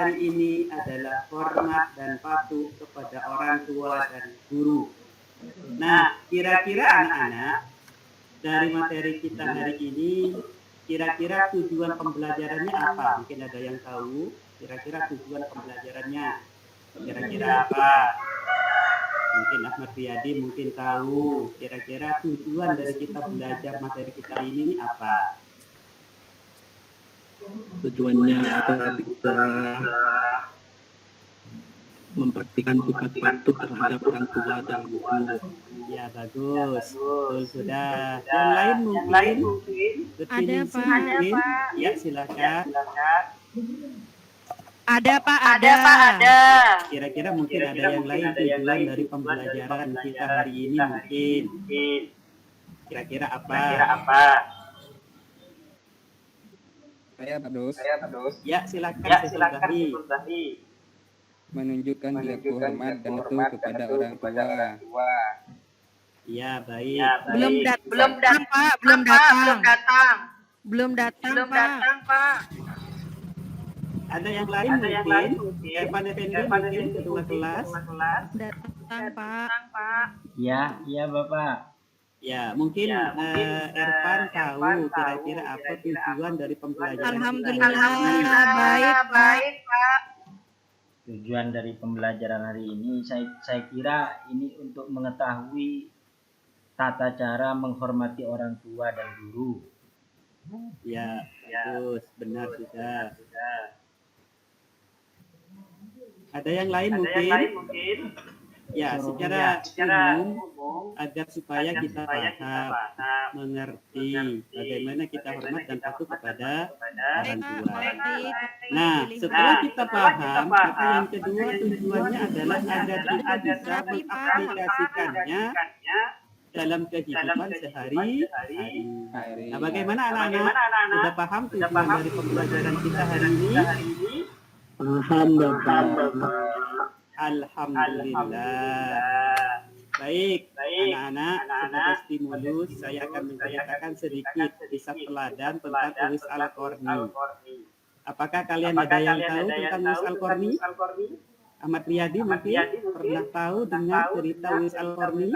hari ini adalah hormat dan patuh kepada orang tua dan guru. Nah, kira-kira anak-anak, dari materi kita hari ini, kira-kira tujuan pembelajarannya apa? Mungkin ada yang tahu, kira-kira tujuan pembelajarannya. Kira-kira apa? Mungkin Ahmad Riyadi mungkin tahu, kira-kira tujuan dari kita belajar materi kita ini apa? Tujuannya agar kita mempraktikkan sifat patuh terhadap orang tua dan guru. Ya, bagus. Betul, sudah. Yang lain mungkin definisi mungkin. Ya, silakan. Ada Pak, ada. Kira-kira mungkin ada yang lain tujuan dari pembelajaran kita hari ini mungkin. Kira-kira apa? Saya Pak Dos. Ya, silakan Bahi. Menunjukkan perilaku hormat dan patuh kepada orang tua. Ya, baik. Belum datang Pak, belum datang Pak. Ada yang lain mungkin? Evan Effendi mungkin ketua kelas. Datang Pak. Iya Bapak. Ya, mungkin Ervan tahu kira-kira apa tujuan dari pembelajaran. Alhamdulillah, baik Pak. Tujuan dari pembelajaran hari ini saya kira ini untuk mengetahui tata cara menghormati orang tua dan guru. Ya, bagus, benar sudah. Ada yang lain mungkin? Ya, secara umum agar supaya kita paham, mengerti bagaimana kita hormat dan patuh kepada orang tua. Nah, setelah kita paham, maka yang kedua tujuannya adalah agar kita bisa mengaplikasikannya dalam kehidupan sehari-hari. Nah, bagaimana anak-anak? Sudah paham tujuan dari pembelajaran kita hari ini? Paham, Bapak. Alhamdulillah. Baik, anak-anak, sebagai stimulus saya akan menceritakan sedikit kisah teladan tentang Uwais Al-Qarni. Apakah kalian ada yang tahu tentang Uwais Al-Qarni? Ahmad Riyadi mungkin pernah tahu dengar cerita Uwais Al-Qarni?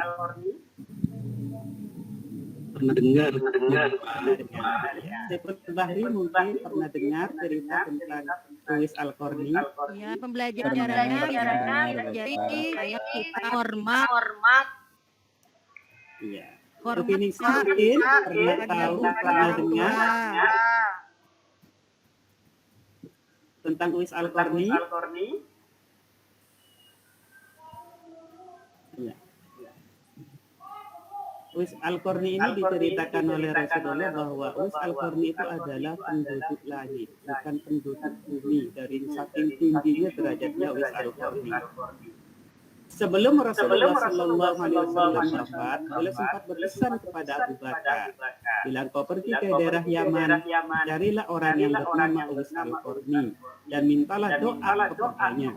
Pernah dengar. Seperti Bahri mungkin pernah dengar cerita tentang Uwais Al-Qarni? Ya, pembelajarannya jadi kita hormat. Iya. Definisi mungkin pernah tahu, pernah dengar tentang Uwais Al-Qarni? Iya. Uwais Al-Qarni ini diceritakan oleh Rasulullah bahwa Uwais Al-Qarni itu adalah penduduk langit, bukan penduduk bumi. Dari saking tingginya derajatnya Uwais Al-Qarni. Sebelum Rasulullah SAW wafat, beliau sempat berpesan kepada Abu Bakar, bila engkau pergi ke daerah Yaman, carilah orang yang bernama Uwais Al-Qarni dan mintalah doa kepadanya.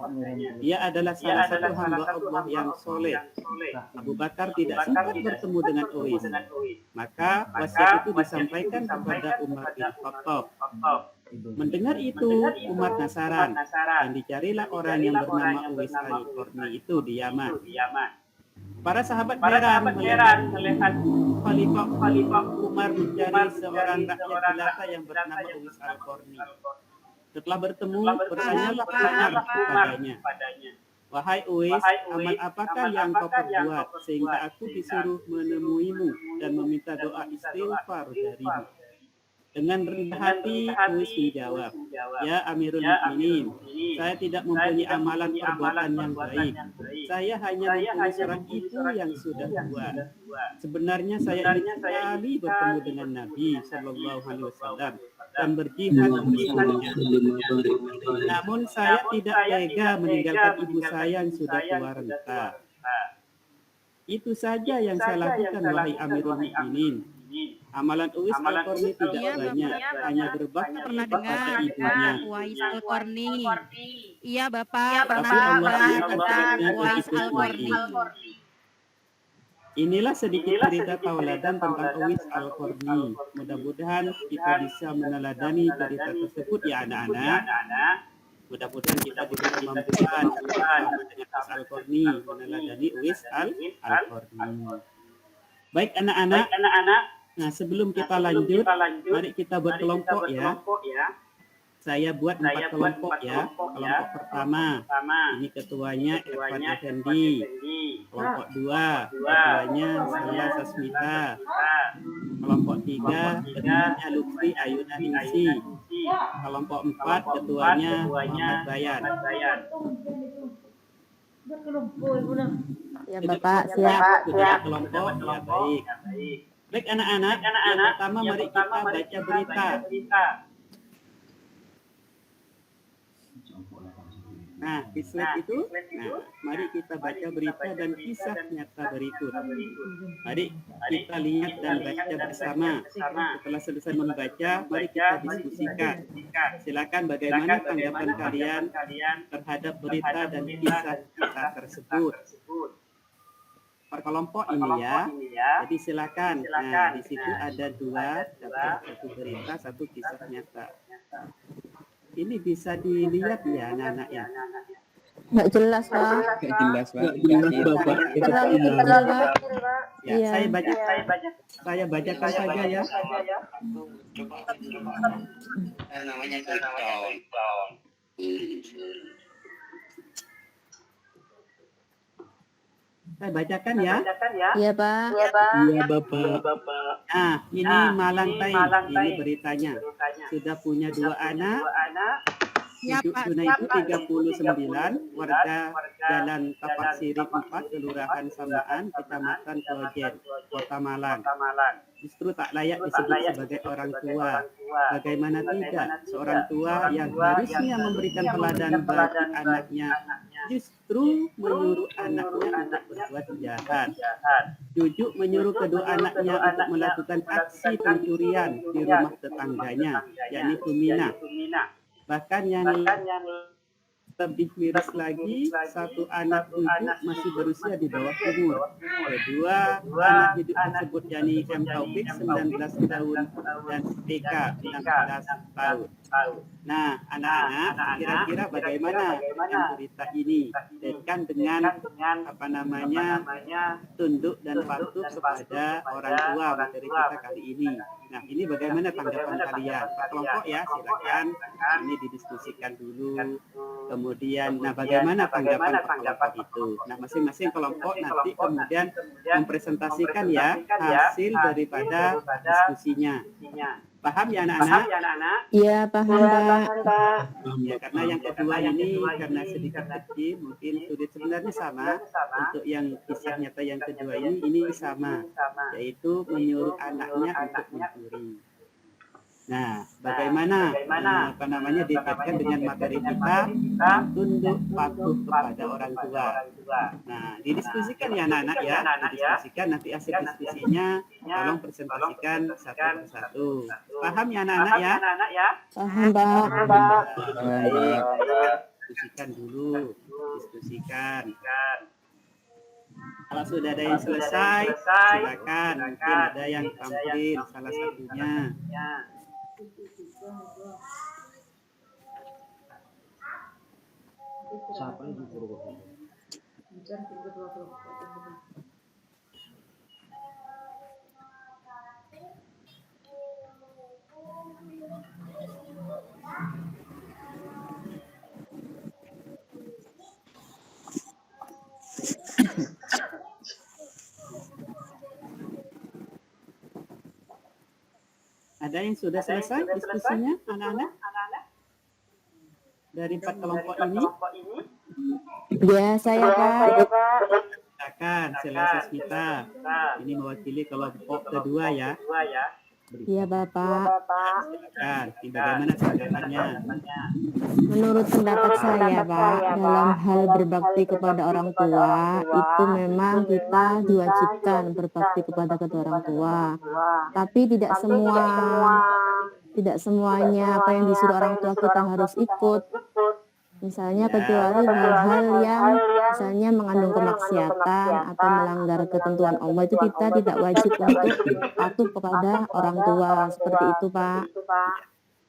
Dia adalah salah satu hamba Allah yang soleh. Abu Bakar tidak sempat bertemu dengan Uwais, maka wasiat itu disampaikan kepada Umar bin Khattab. Mendengar itu, Umar penasaran dan dicarilah orang yang bernama Uwais Al-Qarni itu di Yaman. Para sahabat heran melihat Khalifah Umar mencari seorang rakyat jelata yang bernama Uwais Al-Qarni. Setelah bertemu, bertanyalah Umar kepadanya, "Wahai Uwais, amal apakah yang kau perbuat sehingga aku disuruh menemuimu dan meminta doa istighfar darimu?" Dengan rendah hati, Uwais menjawab, "Ya Amirul Mukminin, saya tidak mempunyai amalan perbuatan yang baik. Saya hanya mempunyai seorang ibu yang sudah tua. Sebenarnya saya ingin sekali bertemu dengan Nabi Shallallahu Alaihi Wasallam dan berjihad bersamanya. Namun saya tidak tega meninggalkan ibu saya yang sudah tua renta. Itu saja yang saya lakukan, wahai Amirul Mukminin. Amalan Uwais Al-Qarni tidak banyak, hanya berbakti pada ibunya. Uwais Al-Qarni. Iya Bapak, pernah Tapi Allah dengar tentang Uwais Al-Qarni. Inilah sedikit cerita tauladan tentang Uwais Al-Qarni. Mudah-mudahan kita bisa meneladani cerita tersebut ya anak-anak. Mudah-mudahan kita diberi kemampuan bersama dengan Uwais Al-Qarni meneladani Uwais Al-Qarni. Baik anak-anak, nah sebelum kita lanjut, mari kita buat kelompok ya. Saya buat 4 kelompok ya. Kelompok pertama, ini ketuanya Irfan Effendi. Kelompok 2, ketuanya saya Sasmita. Kelompok 3, ketuanya Lutfi Ayuna Ningsi. Kelompok 4, ketuanya Muhammad Bayan. Ya Bapak, Siap. siap. Sudah kelompok, ya baik. Baik anak-anak, yang pertama mari kita baca berita. Nah, di slide itu, nah, mari kita baca berita dan kisah nyata berikut. Mari kita lihat dan baca bersama. Setelah selesai membaca, mari kita diskusikan. Silakan bagaimana tanggapan kalian terhadap berita dan kisah nyata tersebut. Per kelompok ini ya. Jadi silakan. Nah, di situ ada 2, satu berita, satu kisah nyata. Ini bisa dilihat ya anak-anak ya. Nggak jelas, Pak. Nggak jelas, Pak. Bapak. Terlalu kecil, Pak. Ya, Iya. saya bacakan saja ya. Namanya Saya bacakan ya. Iya, Pak. Iya Bapak. Nah, ini Malang Time. Ini beritanya. Sudah punya 2 anak. Ya, Hidup Pak. tunai itu 39, warga Jalan Tapak Siri 4, Kelurahan Samaan, Kecamatan Klojen, Kota Malang. Justru tak layak disebut sebagai orang tua. Bagaimana tidak, seorang tua yang harusnya memberikan teladan bagi anaknya, justru menyuruh anaknya untuk berbuat jahat. Jujuk menyuruh kedua anaknya untuk melakukan aksi pencurian di rumah tetangganya, yakni Tumina. Bahkan yang lebih miris lagi, satu anak Jujuk masih berusia di bawah umur. Kedua anak Jujuk tersebut yakni M. Taufik 19 tahun dan PK 16 tahun. Nah, anak-anak, kira-kira bagaimana dengan berita ini? Kaitkan dengan apa namanya tunduk dan patuh kepada orang tua materi kita kali ini. Nah, ini bagaimana tanggapan kalian? Pak kelompok ya, silakan. Ini didiskusikan dulu. Kemudian, nah bagaimana tanggapan per kelompok itu? Nah, masing-masing kelompok nanti kemudian mempresentasikan ya hasil daripada diskusinya. Paham ya anak-anak? Iya, paham, Pak. Ya, karena yang kedua ini karena sedikit kecil mungkin sulit, sebenarnya sama. Untuk yang kisah nyata yang kedua ini sama, yaitu menyuruh anaknya untuk mencuri. Nah, bagaimana apa namanya dikaitkan dengan materi kita tunduk patuh kepada orang tua. Nah, didiskusikan ya anak-anak ya, didiskusikan nanti hasil diskusinya tolong presentasikan satu persatu. Paham ya anak-anak ya? Paham, Pak. Diskusikan dulu, diskusikan. Kalau sudah ada yang selesai, silakan. Mungkin ada yang tampil salah satunya. Ada yang sudah selesai diskusinya, anak-anak? Dari 4 kelompok ini? Ya, saya, Pak. Silakan, selesai kita. Ini mewakili kelompok kedua ya. Iya, Bapak. Silakan, bagaimana tanggapannya? Menurut pendapat saya, Pak, dalam hal berbakti kepada orang tua, itu memang kita diwajibkan berbakti kepada kedua orang tua. Tapi tidak semuanya apa yang disuruh orang tua kita harus ikut. Misalnya kecuali hal-hal yang misalnya mengandung kemaksiatan atau melanggar ketentuan Allah, itu kita tidak wajib untuk patuh kepada orang tua. Seperti itu, Pak.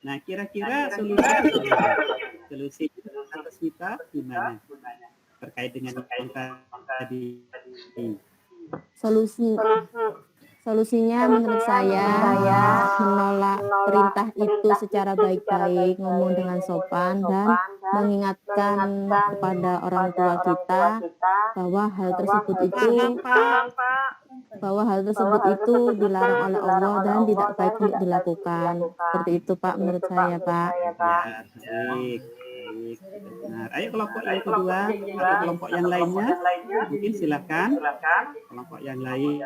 Nah, kira-kira solusi atas kita gimana terkait dengan yang tadi? Solusinya menurut saya menolak perintah itu secara baik-baik, ngomong dengan sopan dan mengingatkan kepada orang tua kita bahwa hal tersebut itu dilarang oleh Allah dan tidak baik untuk dilakukan. Seperti itu Pak, menurut saya Pak. Ya, baik. Benar. Ayo kelompok yang kedua atau kelompok yang lainnya, mungkin silakan. Kelompok yang lain.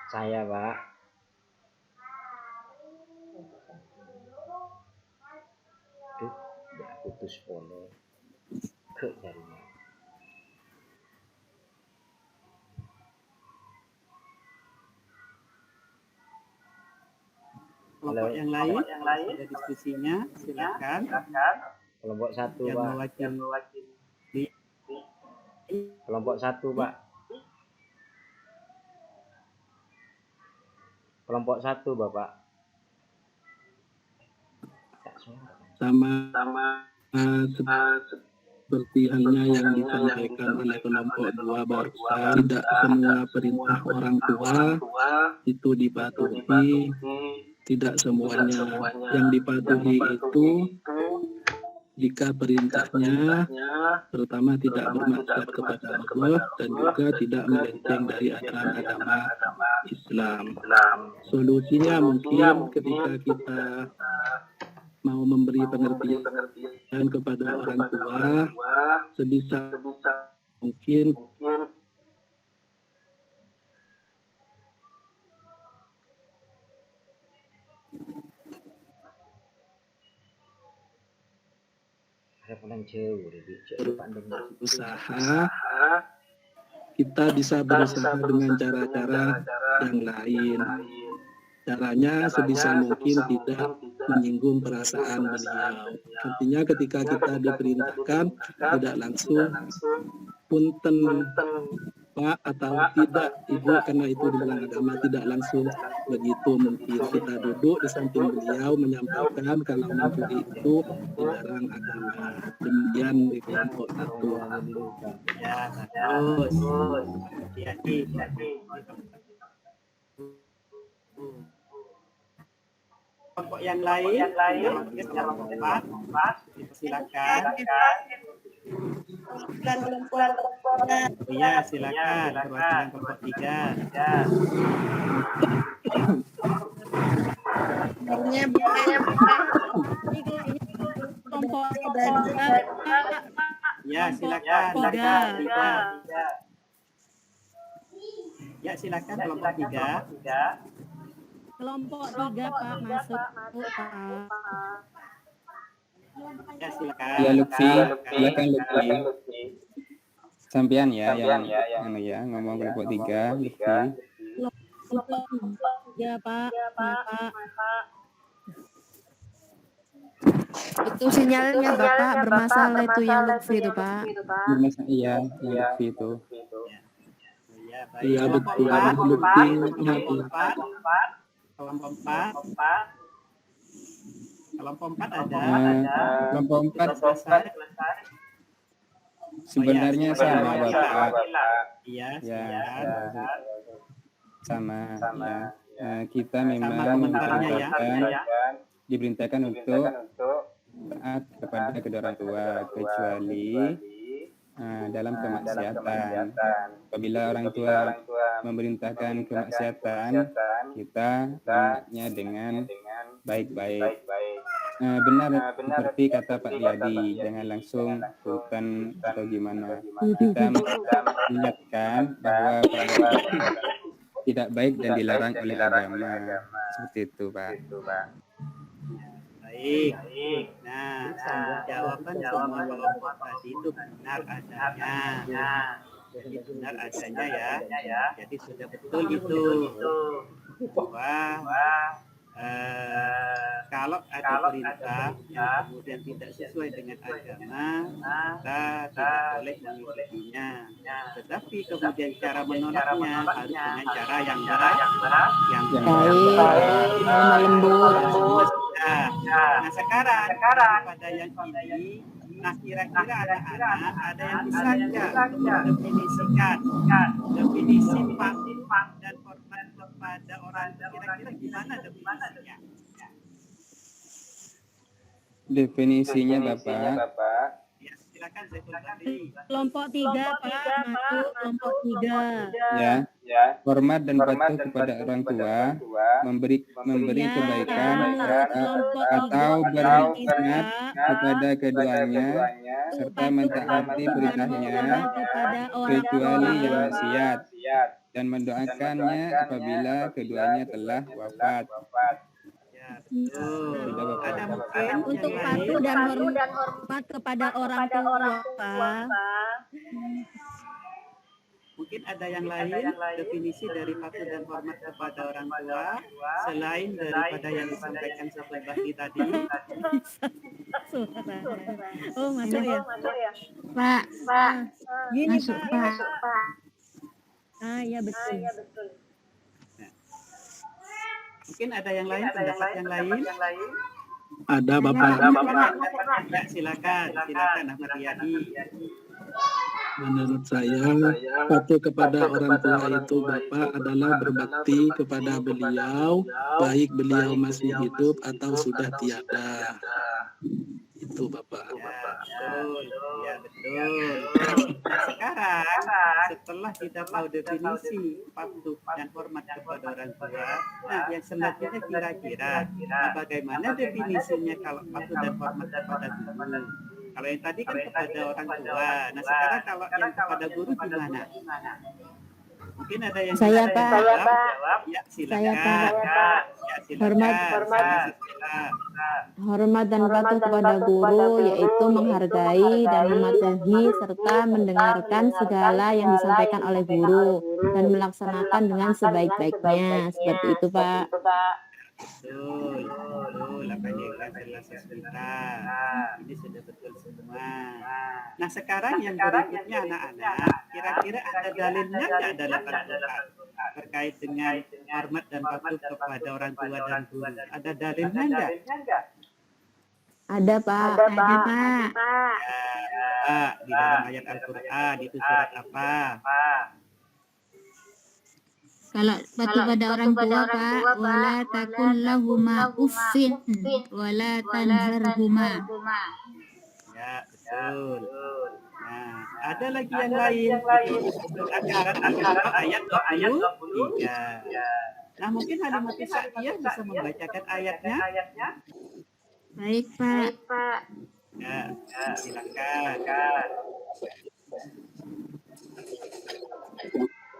Saya, Pak. Duh, udah putus boleh. Ke jarinya. Kelompok yang lain, ada diskusinya, silakan. Kelompok 1, Yang Pak. mewakili. Kelompok 1, Pak. Kelompok 1, Bapak. Sama seperti halnya yang disampaikan oleh kelompok 2 barusan, tidak semua perintah orang tua itu dipatuhi, tidak semuanya. Yang dipatuhi itu jika perintahnya terutama tidak bermaksud kepada Allah dan juga tidak melenceng dari ajaran agama Islam. Solusinya mungkin ketika kita mau memberi pengertian kepada orang tua, sebisa mungkin berusaha, kita bisa berusaha dengan cara-cara yang lain. Caranya sebisa mungkin tidak menyinggung perasaan beliau. Artinya ketika kita diperintahkan tidak langsung punten Pak atau tidak Ibu karena itu dilarang agama, tidak langsung begitu. Mungkin kita duduk di samping beliau menyampaikan kalau mencuri itu dilarang agama. Demikian di kelompok 1. Ya, bagus. Hati-hati. Kelompok yang lain, kelompok 4, silakan. Iya, silakan. Perwakilan kelompok 3. Kelompok Ya, silakan. Ya, silakan kelompok 3. Kelompok 3 Pak, masuk Pak. Ya, silakan. Ya Lutfi, silakan Lutfi. Sampean ya yang ngomong kelompok 3, Lutfi. Kelompok 3 Pak. Itu sinyalnya Bapak bermasalah itu yang Lutfi itu Pak. Iya, yang Lutfi itu. Ya, baik. Iya betul. Kelompok 4 ada. Kelompok 4 Selesai. sebenarnya sama Bapak. Iya, Ya, silakan. sama. Ya. Kita memang komentarnya ya. diperintahkan untuk taat kepada kedua orang tua kecuali dalam kemaksiatan. Apabila orang tua memerintahkan kemaksiatan, kita menolaknya dengan baik-baik. Benar seperti kata Pak Riyadi, jangan langsung punten atau gimana. Kita mengingatkan bahwa tidak baik dan dilarang oleh agama. Seperti itu, Pak. Baik. Nah, jawaban semua kelompok tadi itu benar adanya. Jadi benar adanya ya. Jadi sudah betul itu bahwa Kalau ada perintah yang kemudian tidak sesuai dengan agama, kita tidak boleh mengikutinya. Tetapi kemudian cara menolaknya harus dengan cara yang baik, lemah lembut. Nah sekarang pada yang ini, nah kira-kira anak-anak ada yang bisa nggak mendefinisikan definisi patuh dan hormat kepada orang tua, kira-kira gimana definisinya? Definisinya Bapak. Ya, silakan Saiful Bahri. Kelompok 3 Pak, masuk kelompok 3. Ya, hormat dan patuh kepada orang tua, memberi Ya, kebaikan kelompok atau 3 berkhidmat Pak, kepada keduanya serta mentaati perintahnya kepada orang kecuali tua. yang maksiat dan mendoakannya apabila keduanya telah wafat. Ya, betul. Sudah, Bapak. Ada mungkin Untuk yang patuh lain? dan hormat kepada orang tua, Pak. Mungkin ada yang lain definisi dari patuh dan hormat kepada orang tua selain daripada yang disampaikan Saiful Bahri tadi. Suara. Oh, masuk ya. Pak, Gini, masuk Pak. Pak. Ya betul. Mungkin ada yang lain, pendapat yang lain. Ada Bapak. Ya, silakan Ahmad Riyadi. Menurut saya, patuh kepada orang tua itu Bapak adalah berbakti kepada beliau, baik beliau masih hidup atau sudah tiada. Itu Bapak. Ya betul. Nah, sekarang setelah kita tahu definisi patuh dan hormat kepada orang tua, nah yang selanjutnya kira-kira bagaimana definisinya kalau patuh dan hormat kepada guru? Kalau yang tadi kan kepada orang tua. Nah sekarang kalau yang kepada guru gimana? Mungkin ada yang Saya, bisa Pak. jawab. Ya silakan. Saya, Pak. Ya, silakan. Hormat dan patuh kepada guru yaitu menghargai dan mematuhi serta mendengarkan segala yang disampaikan oleh guru dan melaksanakan dengan sebaik-baiknya. Seperti itu, Pak. Betul. Apa yang jelas kita. Ini sudah betul semua. Nah sekarang yang berikutnya anak-anak, kira-kira ada dalilnya nggak dalam Al-Quran terkait dengan hormat dan patuh kepada orang tua dan guru? Ada dalilnya nggak? Ada, Pak. Di dalam ayat Al-Quran itu surat apa? Kalau patuh pada orang tua, Pak, wala takun lahuma uffin wala tanharhuma. Ya, betul. Nah, ada lagi yang lain. Ayat 23. Nah, mungkin Halimatus Sa'diyah bisa membacakan ayatnya. Baik, Pak. Ya, silakan.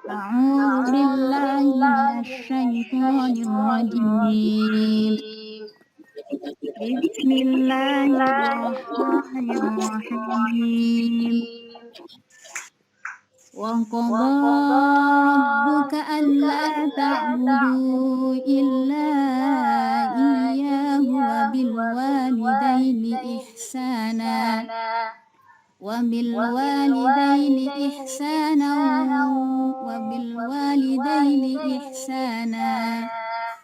A'udzu billahi minasyaitonir rajim. Bismillahirrahmanirrahim. Wa qadha rabbuka alla ta'budu illa iyyahu wa bil walidayni ihsana وبالوالدين إحسانا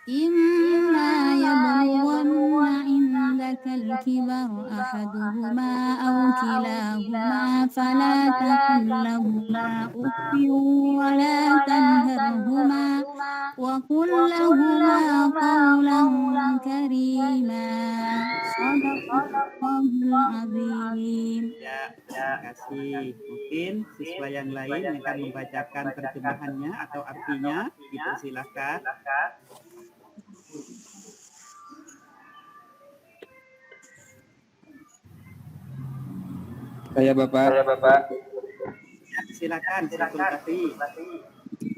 إما يبلغن عندك الكبر أحدهما أو كلاهما فلا تقل لهما أف ولا تنهرهما وقل لهما قولا كريما صدق الله العظيم. Ya, terima kasih. Mungkin siswa yang lain yang akan membacakan terjemahannya atau artinya, dipersilahkan. Saya Bapak. Ya, silakan, Saiful Bahri.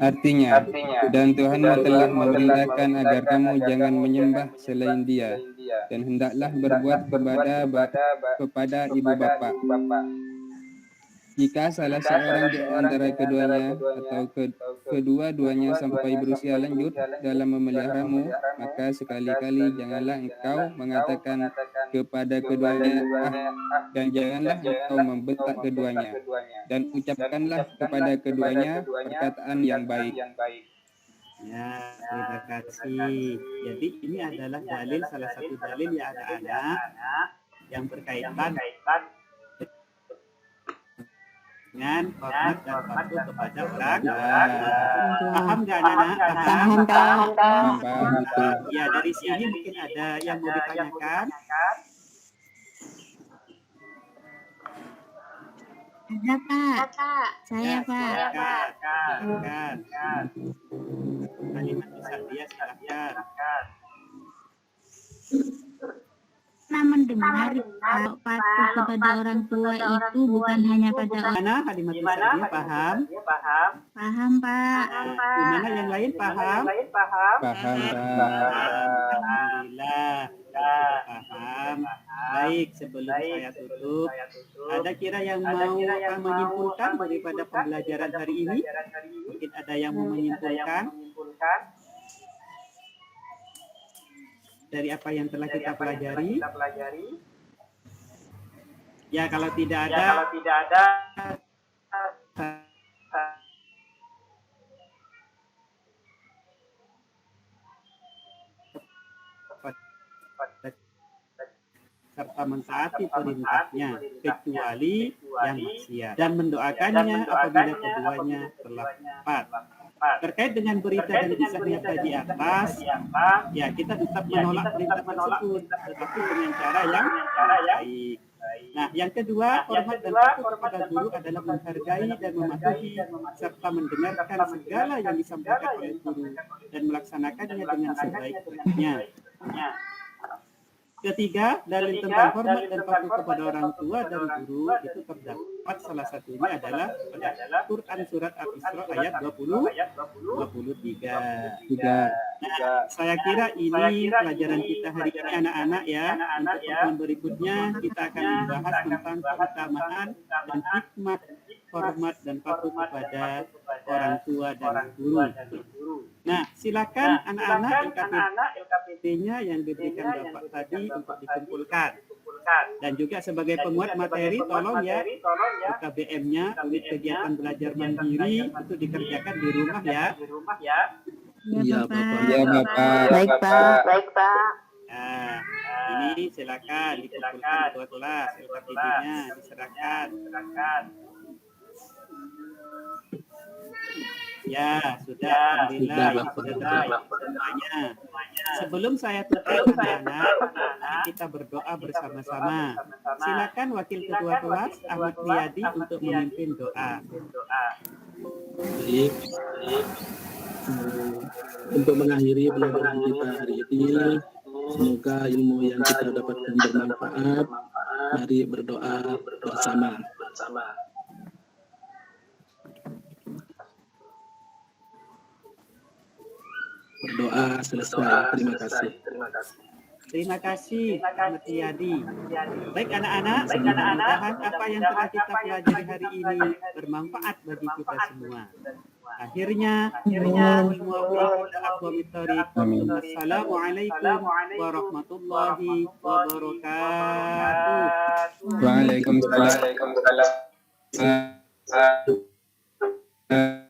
Artinya, dan Tuhanmu telah memerintahkan agar kamu jangan menyembah selain Dia, dan hendaklah berbuat kepada ibu bapa Jika salah seorang di antara keduanya atau kedua-duanya sampai berusia lanjut dalam memeliharamu, maka sekali-kali janganlah engkau mengatakan kepada keduanya, dan janganlah engkau membentak keduanya, dan ucapkanlah kepada keduanya perkataan yang baik. Ya, terima kasih. Jadi ini adalah dalil, salah satu dalil ya anak-anak yang berkaitan dengan hormat dan patuh kepada orang tua. Paham nggak anak-anak? Paham, Kak. Paham. Ya, dari sini mungkin ada yang mau ditanyakan. Ada Pak. Saya Pak. Silakan. Kalimat Sa'diyah silakan. Pernah mendengar kalau patuh kepada orang tua itu bukan hanya pada orang. Mana kalimat Sa'diyah paham? Paham Pak. Gimana yang lain paham? Paham, Pak. Alhamdulillah. Sudah paham. Baik, sebelum saya tutup, ada kira yang mau menyimpulkan daripada pembelajaran hari ini? Mungkin ada yang mau menyimpulkan dari apa yang telah kita pelajari? Ya, kalau tidak ada, serta mentaati perintahnya kecuali yang maksiat dan mendoakannya apabila keduanya telah tepat. Terkait dengan berita dan kisahnya tadi atas, ya kita tetap menolak perintah tersebut, tetapi dengan cara yang baik. Nah, yang kedua, hormat dan patuh kepada guru adalah menghargai dan mematuhi serta mendengarkan segala yang disampaikan oleh guru dan melaksanakannya dengan sebaik-baiknya. Ketiga, dalil tentang hormat dan patuh kepada orang tua dan guru itu terdapat salah satunya adalah pada Quran surat Al-Isra ayat 23. Nah, saya kira ini pelajaran kita hari ini anak-anak ya. Untuk pertemuan berikutnya kita akan membahas tentang keutamaan dan hikmah hormat dan patuh kepada orang tua dan guru. Nah, silakan anak-anak LKPD-nya yang diberikan Bapak tadi untuk dikumpulkan. Dan juga sebagai penguat materi, tolong ya UKBM-nya, unit kegiatan belajar mandiri, itu dikerjakan di rumah ya. Iya Bapak. Ya, Bapak. Baik, Pak. Nah, ini silakan dikumpulkan ketua kelas, LKPD-nya diserahkan. Ya, sudah. Alhamdulillah, sudah terjawab semuanya. Sebelum saya tutup anak-anak, kita berdoa bersama-sama. Silakan Wakil Ketua Kelas Ahmad Riyadi untuk memimpin doa. Baik. Untuk mengakhiri pelajaran kita hari ini, semoga ilmu yang kita dapatkan bermanfaat. Mari berdoa bersama. Berdoa selesai. Terima kasih. Terima kasih Ahmad Riyadi. Baik anak-anak, mudah-mudahan apa yang telah kita pelajari hari ini bermanfaat bagi kita semua. Akhirnya, Assalamualaikum warahmatullahi wabarakatuh. Waalaikumsalam.